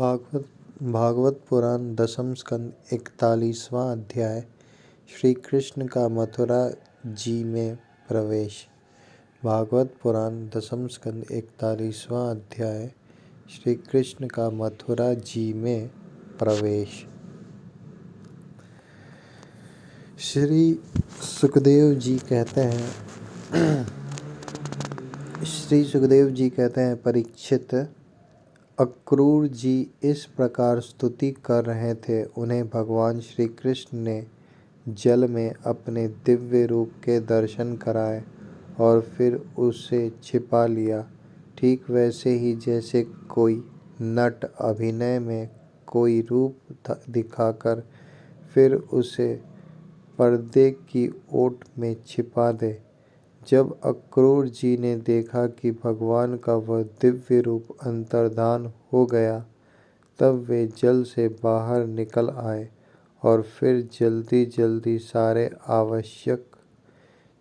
भागवत भागवत पुराण दशम स्कंद 41वां अध्याय। श्री कृष्ण का मथुरा जी में प्रवेश। भागवत पुराण दशम स्कंद 41वां अध्याय। श्री कृष्ण का मथुरा जी में प्रवेश। श्री सुखदेव जी कहते हैं, परीक्षित, अक्रूर जी इस प्रकार स्तुति कर रहे थे। उन्हें भगवान श्री कृष्ण ने जल में अपने दिव्य रूप के दर्शन कराए और फिर उसे छिपा लिया। ठीक वैसे ही जैसे कोई नट अभिनय में कोई रूप दिखाकर फिर उसे पर्दे की ओट में छिपा दे। जब अक्रूर जी ने देखा कि भगवान का वह दिव्य रूप अंतर्धान हो गया, तब वे जल से बाहर निकल आए और फिर जल्दी जल्दी सारे आवश्यक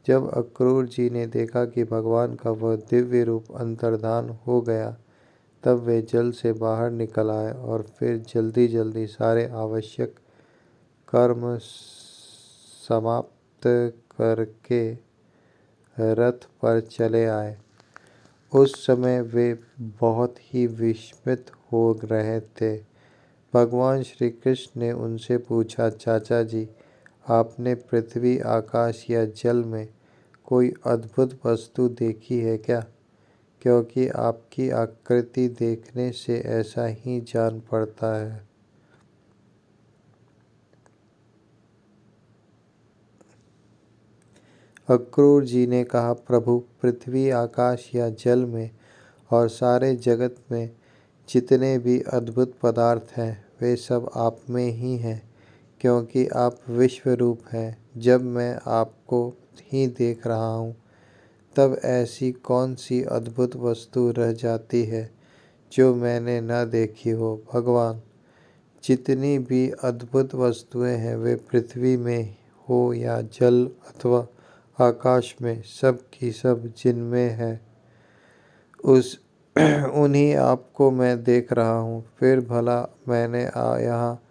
जब अक्रूर जी ने देखा कि भगवान का वह दिव्य रूप अंतर्धान हो गया, तब वे जल से बाहर निकल आए और फिर जल्दी जल्दी सारे आवश्यक कर्म समाप्त करके रथ पर चले आए। उस समय वे बहुत ही विस्मित हो रहे थे। भगवान श्री कृष्ण ने उनसे पूछा, चाचा जी, आपने पृथ्वी, आकाश या जल में कोई अद्भुत वस्तु देखी है क्या? क्योंकि आपकी आकृति देखने से ऐसा ही जान पड़ता है। अक्रूर जी ने कहा, प्रभु, पृथ्वी, आकाश या जल में और सारे जगत में जितने भी अद्भुत पदार्थ हैं, वे सब आप में ही हैं, क्योंकि आप विश्व रूप हैं। जब मैं आपको ही देख रहा हूँ, तब ऐसी कौन सी अद्भुत वस्तु रह जाती है जो मैंने न देखी हो। भगवान, जितनी भी अद्भुत वस्तुएं हैं, वे पृथ्वी में हो या जल अथवा आकाश में, सब की सब जिनमें है, उन्हीं आपको मैं देख रहा हूँ। फिर भला मैंने यहाँ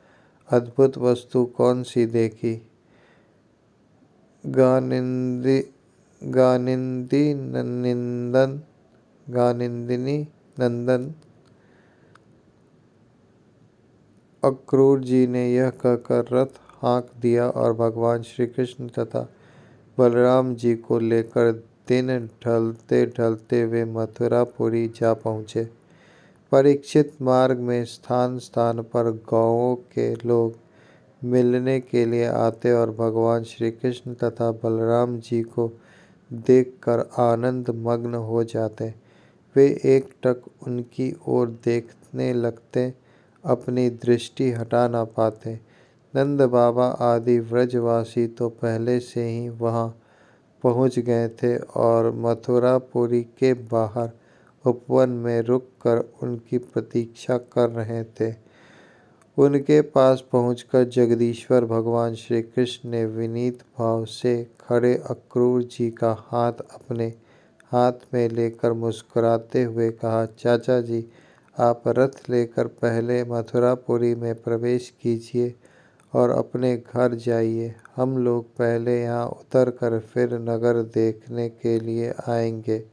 अद्भुत वस्तु कौन सी देखी? गानिंदिनी नंदन। अक्रूर जी ने यह कहकर रथ हाँक दिया और भगवान श्री कृष्ण तथा बलराम जी को लेकर दिन ढलते ढलते वे मथुरापुरी जा पहुँचे। परीक्षित, मार्ग में स्थान स्थान पर गाँवों के लोग मिलने के लिए आते और भगवान श्री कृष्ण तथा बलराम जी को देखकर आनंद मग्न हो जाते। वे एकटक उनकी ओर देखने लगते, अपनी दृष्टि हटा न पाते। नंद बाबा आदि व्रजवासी तो पहले से ही वहाँ पहुँच गए थे और मथुरापुरी के बाहर उपवन में रुककर उनकी प्रतीक्षा कर रहे थे। उनके पास पहुंचकर जगदीश्वर भगवान श्री कृष्ण ने विनीत भाव से खड़े अक्रूर जी का हाथ अपने हाथ में लेकर मुस्कुराते हुए कहा, चाचा जी, आप रथ लेकर पहले मथुरापुरी में प्रवेश कीजिए और अपने घर जाइए। हम लोग पहले यहाँ उतरकर फिर नगर देखने के लिए आएंगे।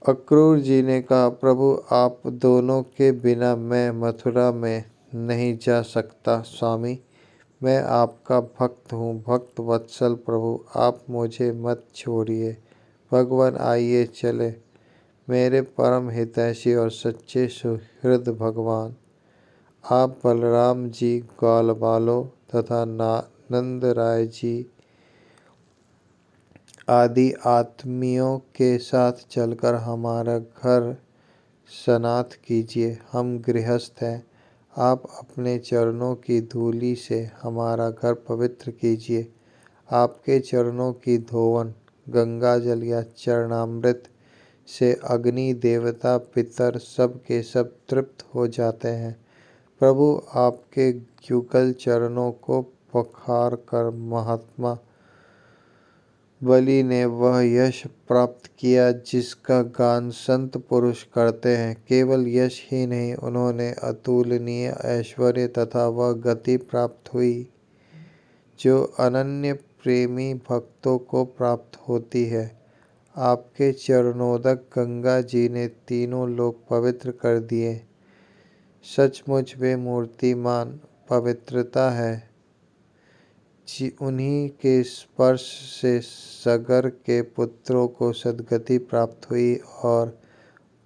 अक्रूर जी ने कहा, प्रभु, आप दोनों के बिना मैं मथुरा में नहीं जा सकता। स्वामी, मैं आपका भक्त हूँ। भक्त वत्सल प्रभु, आप मुझे मत छोड़िए। भगवान, आइए चले। मेरे परम हितैषी और सच्चे सुहृद भगवान, आप बलराम जी, ग्वाल बालों तथा नंद राय जी आदि आत्मियों के साथ चलकर हमारा घर सनाथ कीजिए। हम गृहस्थ हैं, आप अपने चरणों की धूलि से हमारा घर पवित्र कीजिए। आपके चरणों की धोवन गंगा जल या चरणामृत से अग्नि देवता पितर सब के सब तृप्त हो जाते हैं। प्रभु, आपके युगल चरणों को पखार कर महात्मा बलि ने वह यश प्राप्त किया जिसका गान संत पुरुष करते हैं। केवल यश ही नहीं, उन्होंने अतुलनीय ऐश्वर्य तथा वह गति प्राप्त हुई जो अनन्य प्रेमी भक्तों को प्राप्त होती है। आपके चरणोदक गंगा जी ने तीनों लोक पवित्र कर दिए। सचमुच वे मूर्तिमान पवित्रता है। उन्हीं के स्पर्श से सगर के पुत्रों को सद्गति प्राप्त हुई और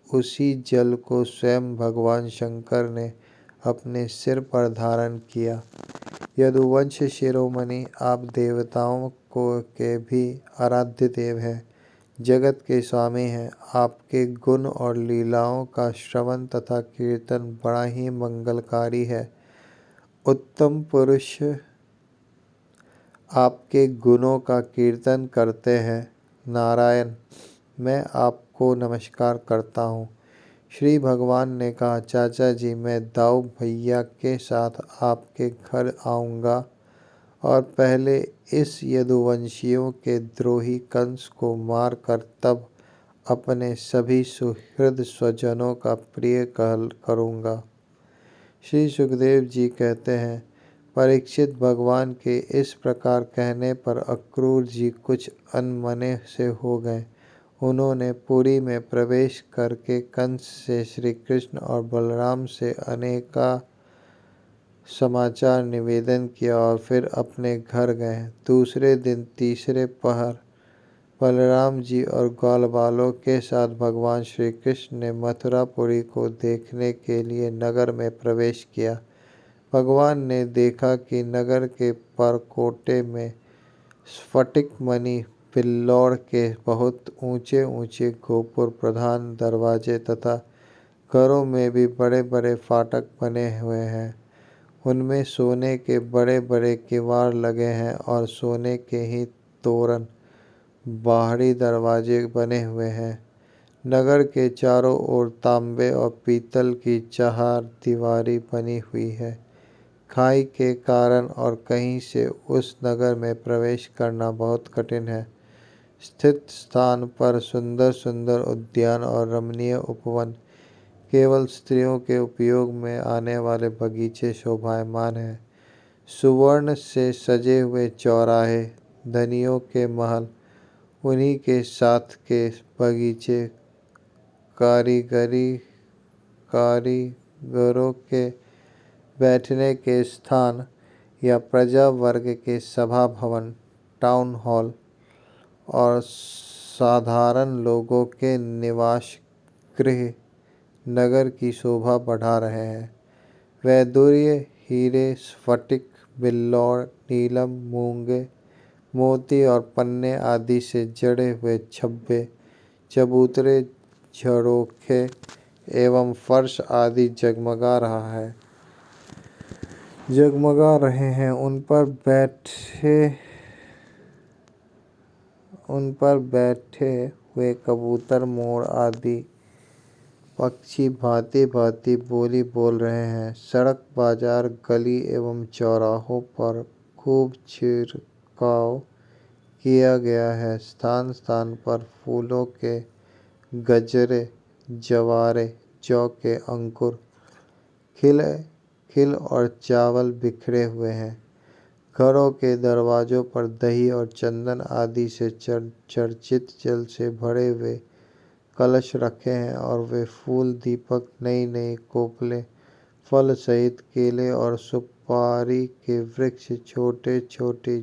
उसी जल को स्वयं भगवान शंकर ने अपने सिर पर धारण किया। यदुवंश शिरोमणि, आप देवताओं को के भी आराध्य देव हैं, जगत के स्वामी हैं। आपके गुण और लीलाओं का श्रवण तथा कीर्तन बड़ा ही मंगलकारी है। उत्तम पुरुष आपके गुणों का कीर्तन करते हैं। नारायण, मैं आपको नमस्कार करता हूँ। श्री भगवान ने कहा, चाचा जी, मैं दाऊ भैया के साथ आपके घर आऊँगा और पहले इस यदुवंशियों के द्रोही कंस को मारकर तब अपने सभी सुहृद स्वजनों का प्रिय करूँगा। श्री सुखदेव जी कहते हैं, परीक्षित, भगवान के इस प्रकार कहने पर अक्रूर जी कुछ अनमने से हो गए। उन्होंने पुरी में प्रवेश करके कंस से, श्री कृष्ण और बलराम से अनेका समाचार निवेदन किया और फिर अपने घर गए। दूसरे दिन तीसरे पहर बलराम जी और ग्वालवालों के साथ भगवान श्री कृष्ण ने मथुरापुरी को देखने के लिए नगर में प्रवेश किया। भगवान ने देखा कि नगर के परकोटे में स्फटिक मणि बिल्लौर के बहुत ऊंचे ऊंचे गोपुर, प्रधान दरवाजे तथा घरों में भी बड़े बड़े फाटक बने हुए हैं। उनमें सोने के बड़े बड़े किवाड़ लगे हैं और सोने के ही तोरण, बाहरी दरवाजे बने हुए हैं। नगर के चारों ओर तांबे और पीतल की चार दीवारी बनी हुई है। खाई के कारण और कहीं से उस नगर में प्रवेश करना बहुत कठिन है। स्थित स्थान पर सुंदर सुंदर उद्यान और रमणीय उपवन, केवल स्त्रियों के उपयोग में आने वाले बगीचे शोभायमान हैं। सुवर्ण से सजे हुए चौराहे, धनियों के महल, उन्हीं के साथ के बगीचे, कारीगरों के बैठने के स्थान या प्रजा वर्ग के सभा भवन, टाउन हॉल और साधारण लोगों के निवास गृह नगर की शोभा बढ़ा रहे हैं। वैदूर्य, हीरे, स्फटिक, बिल्लौर, नीलम, मूंगे, मोती और पन्ने आदि से जड़े हुए छब्बे, चबूतरे, झरोखे एवं फर्श आदि जगमगा रहे हैं। उन पर बैठे हुए कबूतर, मोर आदि पक्षी भांति भांति बोली बोल रहे हैं। सड़क, बाजार, गली एवं चौराहों पर खूब छिड़काव किया गया है। स्थान स्थान पर फूलों के गजरे, जवारे, जौ के अंकुर, खिल और चावल बिखरे हुए हैं। घरों के दरवाजों पर दही और चंदन आदि से चर्चित जल से भरे हुए कलश रखे हैं और वे फूल, दीपक, नई नई कोपले, फल सहित केले और सुपारी के वृक्ष, छोटे छोटे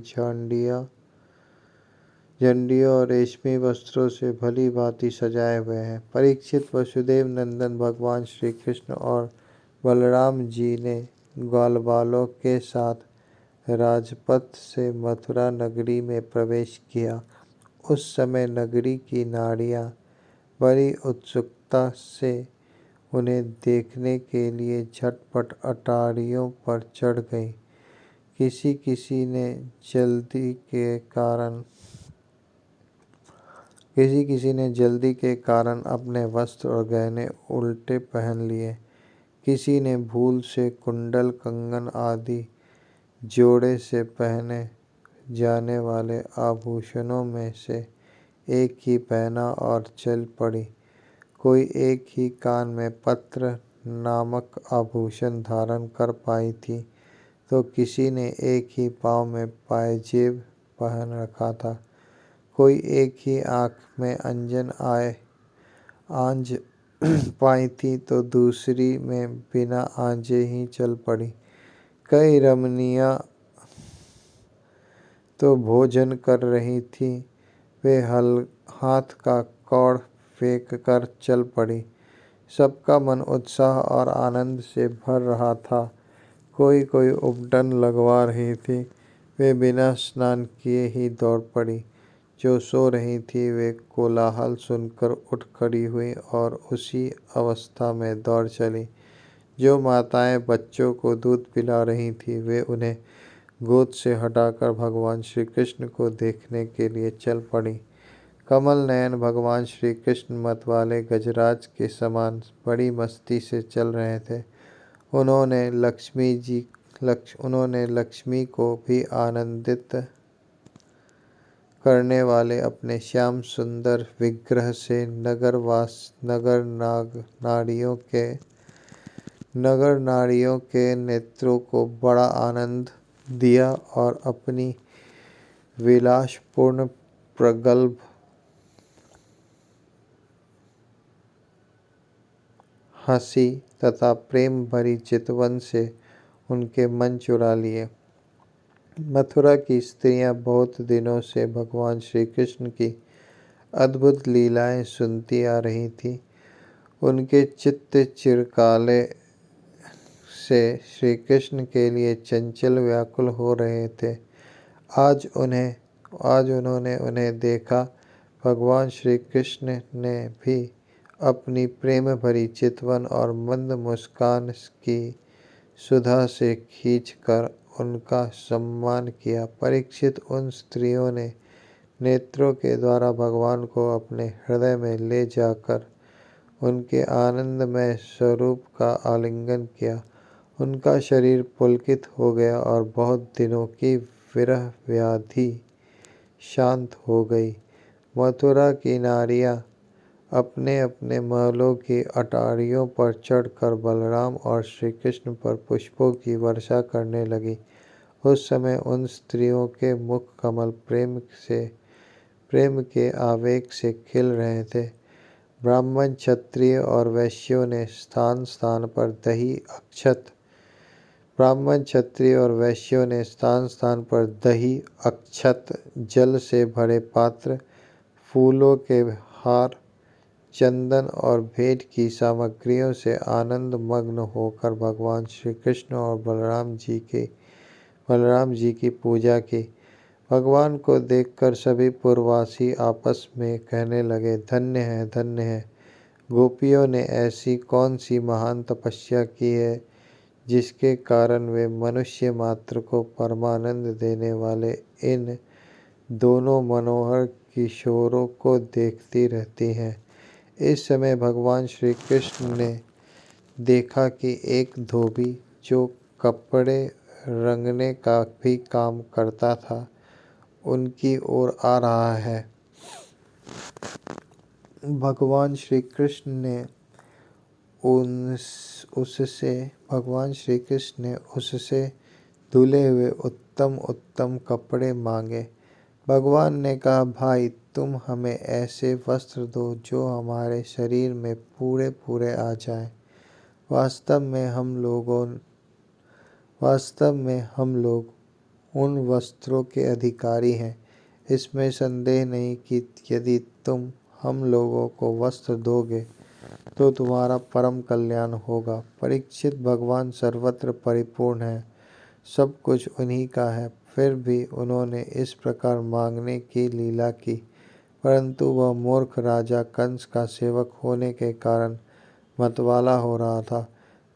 झंडियों और रेशमी वस्त्रों से भली भांति सजाए हुए हैं। परीक्षित, वसुदेव नंदन भगवान श्री कृष्ण और बलराम जी ने ग्वालवालों के साथ राजपथ से मथुरा नगरी में प्रवेश किया। उस समय नगरी की नारियां बड़ी उत्सुकता से उन्हें देखने के लिए झटपट अटारियों पर चढ़ गईं। किसी किसी ने जल्दी के कारण अपने वस्त्र और गहने उल्टे पहन लिए। किसी ने भूल से कुंडल, कंगन आदि जोड़े से पहने जाने वाले आभूषणों में से एक ही पहना और चल पड़ी। कोई एक ही कान में पत्र नामक आभूषण धारण कर पाई थी, तो किसी ने एक ही पाँव में पायजेब पहन रखा था। कोई एक ही आँख में अंजन आंज पाई थी, तो दूसरी में बिना आंजे ही चल पड़ी। कई रमणियाँ तो भोजन कर रही थी, वे हाथ का कौड़ फेंक कर चल पड़ी। सबका मन उत्साह और आनंद से भर रहा था। कोई कोई उपटन लगवा रही थी, वे बिना स्नान किए ही दौड़ पड़ी। जो सो रही थी, वे कोलाहल सुनकर उठ खड़ी हुई और उसी अवस्था में दौड़ चली। जो माताएं बच्चों को दूध पिला रही थी, वे उन्हें गोद से हटाकर भगवान श्री कृष्ण को देखने के लिए चल पड़ी। कमल नयन भगवान श्री कृष्ण मतवाले गजराज के समान बड़ी मस्ती से चल रहे थे। उन्होंने लक्ष्मी को भी आनंदित करने वाले अपने श्याम सुंदर विग्रह से नगर नारियों के नेत्रों को बड़ा आनंद दिया और अपनी विलासपूर्ण प्रगल्भ हंसी तथा प्रेम भरी चितवन से उनके मन चुरा लिए। मथुरा की स्त्रियां बहुत दिनों से भगवान श्री कृष्ण की अद्भुत लीलाएं सुनती आ रही थी। उनके चित्त चिरकाले से श्री कृष्ण के लिए चंचल व्याकुल हो रहे थे। आज उन्होंने उन्हें देखा। भगवान श्री कृष्ण ने भी अपनी प्रेम भरी चितवन और मंद मुस्कान की सुधा से खींचकर उनका सम्मान किया। परीक्षित, उन स्त्रियों ने नेत्रों के द्वारा भगवान को अपने हृदय में ले जाकर उनके आनंदमय स्वरूप का आलिंगन किया। उनका शरीर पुलकित हो गया और बहुत दिनों की विरह व्याधि शांत हो गई। मथुरा की नारियां अपने अपने महलों की अटारियों पर चढ़कर बलराम और श्री कृष्ण पर पुष्पों की वर्षा करने लगी। उस समय उन स्त्रियों के मुख कमल प्रेम के आवेग से खिल रहे थे। ब्राह्मण, क्षत्रिय और वैश्यों ने स्थान स्थान पर दही, अक्षत, जल से भरे पात्र, फूलों के हार, चंदन और भेंट की सामग्रियों से आनंद मग्न होकर भगवान श्री कृष्ण और बलराम जी की पूजा की। भगवान को देखकर सभी पुरवासी आपस में कहने लगे, धन्य है, धन्य है। गोपियों ने ऐसी कौन सी महान तपस्या की है, जिसके कारण वे मनुष्य मात्र को परमानंद देने वाले इन दोनों मनोहर किशोरों को देखती रहती हैं। इस समय भगवान श्री कृष्ण ने देखा कि एक धोबी, जो कपड़े रंगने का भी काम करता था, उनकी ओर आ रहा है। भगवान श्री कृष्ण ने उससे धुले हुए उत्तम उत्तम कपड़े मांगे। भगवान ने कहा, भाई, तुम हमें ऐसे वस्त्र दो जो हमारे शरीर में पूरे पूरे आ जाएं। वास्तव में हम लोग उन वस्त्रों के अधिकारी हैं। इसमें संदेह नहीं कि यदि तुम हम लोगों को वस्त्र दोगे तो तुम्हारा परम कल्याण होगा। परीक्षित, भगवान सर्वत्र परिपूर्ण है, सब कुछ उन्हीं का है। फिर भी उन्होंने इस प्रकार मांगने की लीला की, परंतु वह मूर्ख राजा कंस का सेवक होने के कारण मतवाला हो रहा था।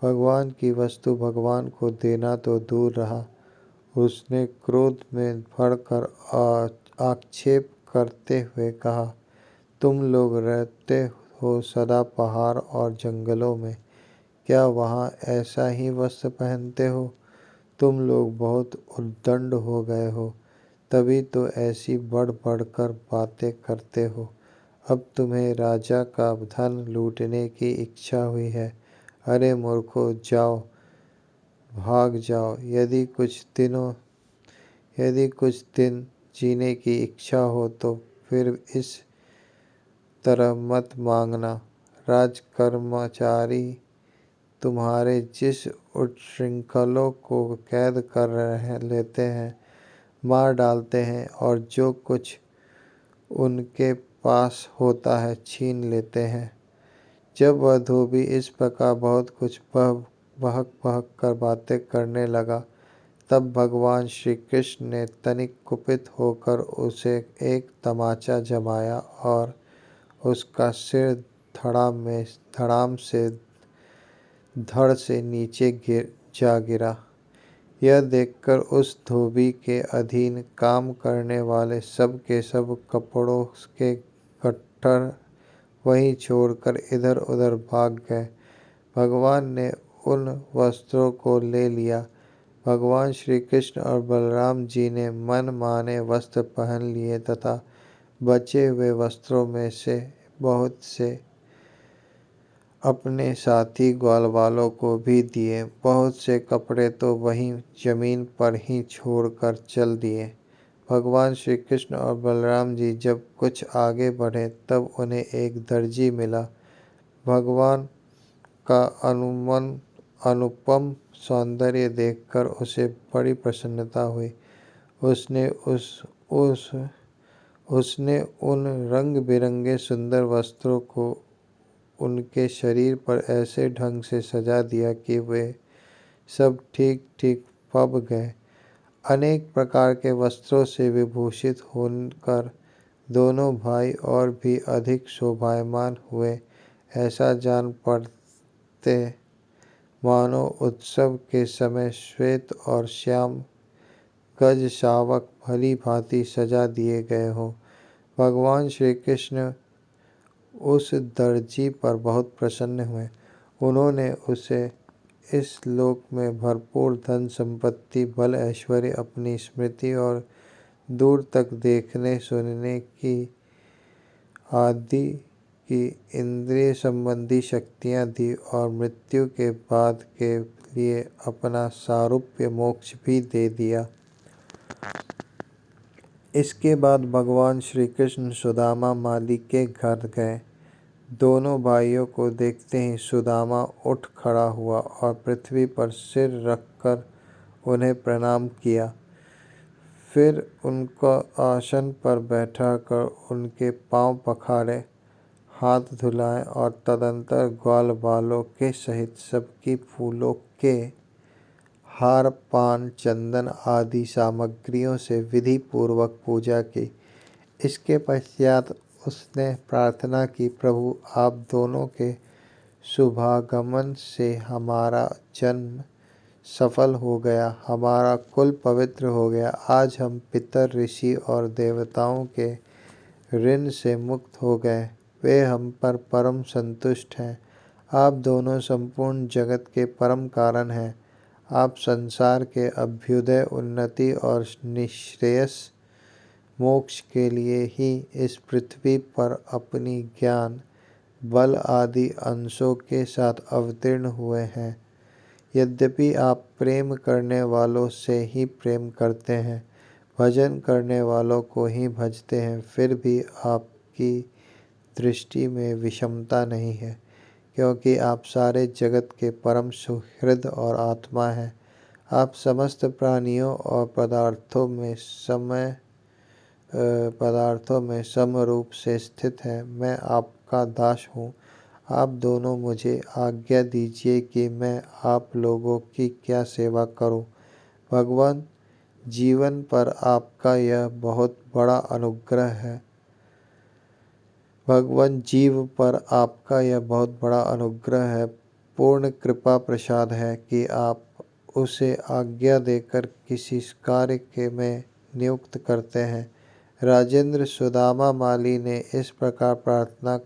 भगवान की वस्तु भगवान को देना तो दूर रहा, उसने क्रोध में भरकर आक्षेप करते हुए कहा, तुम लोग रहते हो सदा पहाड़ और जंगलों में, क्या वहाँ ऐसा ही वस्त्र पहनते हो? तुम लोग बहुत उद्दंड हो गए हो। तभी तो ऐसी बढ़ बढ़कर बातें करते हो। अब तुम्हें राजा का धन लूटने की इच्छा हुई है। अरे मूर्खों, जाओ, भाग जाओ। यदि कुछ दिन जीने की इच्छा हो तो फिर इस तरह मत मांगना। राजकर्मचारी तुम्हारे जिस उच्छृंखलों को कैद कर लेते हैं, मार डालते हैं और जो कुछ उनके पास होता है छीन लेते हैं। जब वह धोबी इस प्रकार बहुत कुछ बहक बहक कर बातें करने लगा, तब भगवान श्री कृष्ण ने तनिक कुपित होकर उसे एक तमाचा जमाया और उसका सिर धड़ाम से धड़ से नीचे जा गिरा। यह देखकर उस धोबी के अधीन काम करने वाले सब के सब कपड़ों के गट्ठर वहीं छोड़कर इधर उधर भाग गए। भगवान ने उन वस्त्रों को ले लिया। भगवान श्री कृष्ण और बलराम जी ने मन माने वस्त्र पहन लिए तथा बचे हुए वस्त्रों में से बहुत से अपने साथी ग्वालवालों को भी दिए। बहुत से कपड़े तो वहीं जमीन पर ही छोड़कर चल दिए। भगवान श्री कृष्ण और बलराम जी जब कुछ आगे बढ़े तब उन्हें एक दर्जी मिला। भगवान का अनुपम सौंदर्य देखकर उसे बड़ी प्रसन्नता हुई। उसने उन रंग बिरंगे सुंदर वस्त्रों को उनके शरीर पर ऐसे ढंग से सजा दिया कि वे सब ठीक ठीक फब गए। अनेक प्रकार के वस्त्रों से विभूषित होकर दोनों भाई और भी अधिक शोभायमान हुए। ऐसा जान पड़ते मानो उत्सव के समय श्वेत और श्याम गज शावक भली भांति सजा दिए गए हों। भगवान श्री कृष्ण उस दर्जी पर बहुत प्रसन्न हुए। उन्होंने उसे इस लोक में भरपूर धन संपत्ति, बल, ऐश्वर्य, अपनी स्मृति और दूर तक देखने सुनने की आदि की इंद्रिय संबंधी शक्तियां दी और मृत्यु के बाद के लिए अपना सारूप्य मोक्ष भी दे दिया। इसके बाद भगवान श्री कृष्ण सुदामा माली के घर गए। दोनों भाइयों को देखते ही सुदामा उठ खड़ा हुआ और पृथ्वी पर सिर रखकर उन्हें प्रणाम किया। फिर उनको आसन पर बैठाकर उनके पांव पखारे, हाथ धुलाए और तदंतर ग्वाल बालों के सहित सबकी फूलों के हार, पान, चंदन आदि सामग्रियों से विधि पूर्वक पूजा की। इसके पश्चात उसने प्रार्थना की, प्रभु आप दोनों के शुभागमन से हमारा जन्म सफल हो गया, हमारा कुल पवित्र हो गया। आज हम पितर, ऋषि और देवताओं के ऋण से मुक्त हो गए। वे हम पर परम संतुष्ट हैं। आप दोनों संपूर्ण जगत के परम कारण हैं। आप संसार के अभ्युदय, उन्नति और निःश्रेयस मोक्ष के लिए ही इस पृथ्वी पर अपनी ज्ञान, बल आदि अंशों के साथ अवतीर्ण हुए हैं। यद्यपि आप प्रेम करने वालों से ही प्रेम करते हैं, भजन करने वालों को ही भजते हैं, फिर भी आपकी दृष्टि में विषमता नहीं है, क्योंकि आप सारे जगत के परम सुहृद और आत्मा हैं। आप समस्त प्राणियों और पदार्थों में समरूप से स्थित हैं। मैं आपका दास हूँ। आप दोनों मुझे आज्ञा दीजिए कि मैं आप लोगों की क्या सेवा करूँ। भगवान, जीवन पर आपका यह बहुत बड़ा अनुग्रह है। भगवान जीव पर आपका यह बहुत बड़ा अनुग्रह है, पूर्ण कृपा प्रसाद है कि आप उसे आज्ञा देकर किसी कार्य के में नियुक्त करते हैं। राजेंद्र, सुदामा माली ने इस प्रकार प्रार्थना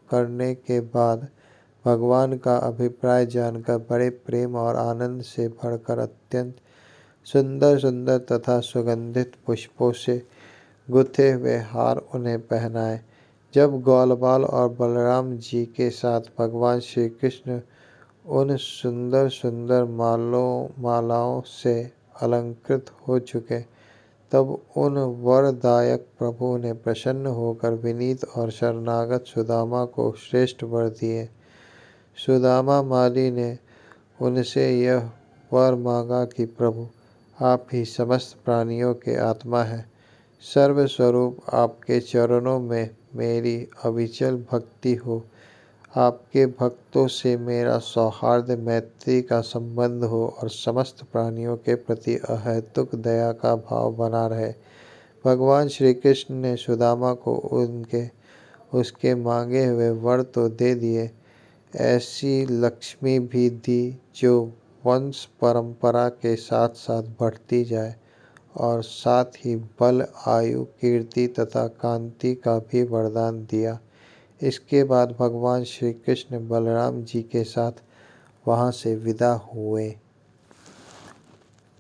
करने के बाद भगवान का अभिप्राय जानकर बड़े प्रेम और आनंद से भरकर अत्यंत सुंदर सुंदर तथा सुगंधित पुष्पों से गुथे हुए हार उन्हें पहनाए। जब ग्वालबाल और बलराम जी के साथ भगवान श्री कृष्ण उन सुंदर सुंदर मालाओं से अलंकृत हो चुके, तब उन वरदायक प्रभु ने प्रसन्न होकर विनीत और शरणागत सुदामा को श्रेष्ठ वर दिए। सुदामा माली ने उनसे यह वर मांगा कि प्रभु, आप ही समस्त प्राणियों के आत्मा हैं। सर्वस्वरूप आपके चरणों में मेरी अविचल भक्ति हो। आपके भक्तों से मेरा सौहार्द मैत्री का संबंध हो और समस्त प्राणियों के प्रति अहेतुक दया का भाव बना रहे। भगवान श्री कृष्ण ने सुदामा को उसके मांगे हुए वर तो दे दिए, ऐसी लक्ष्मी भी दी जो वंश परंपरा के साथ साथ बढ़ती जाए, और साथ ही बल, आयु, कीर्ति तथा कांति का भी वरदान दिया। इसके बाद भगवान श्री कृष्ण बलराम जी के साथ वहाँ से विदा हुए।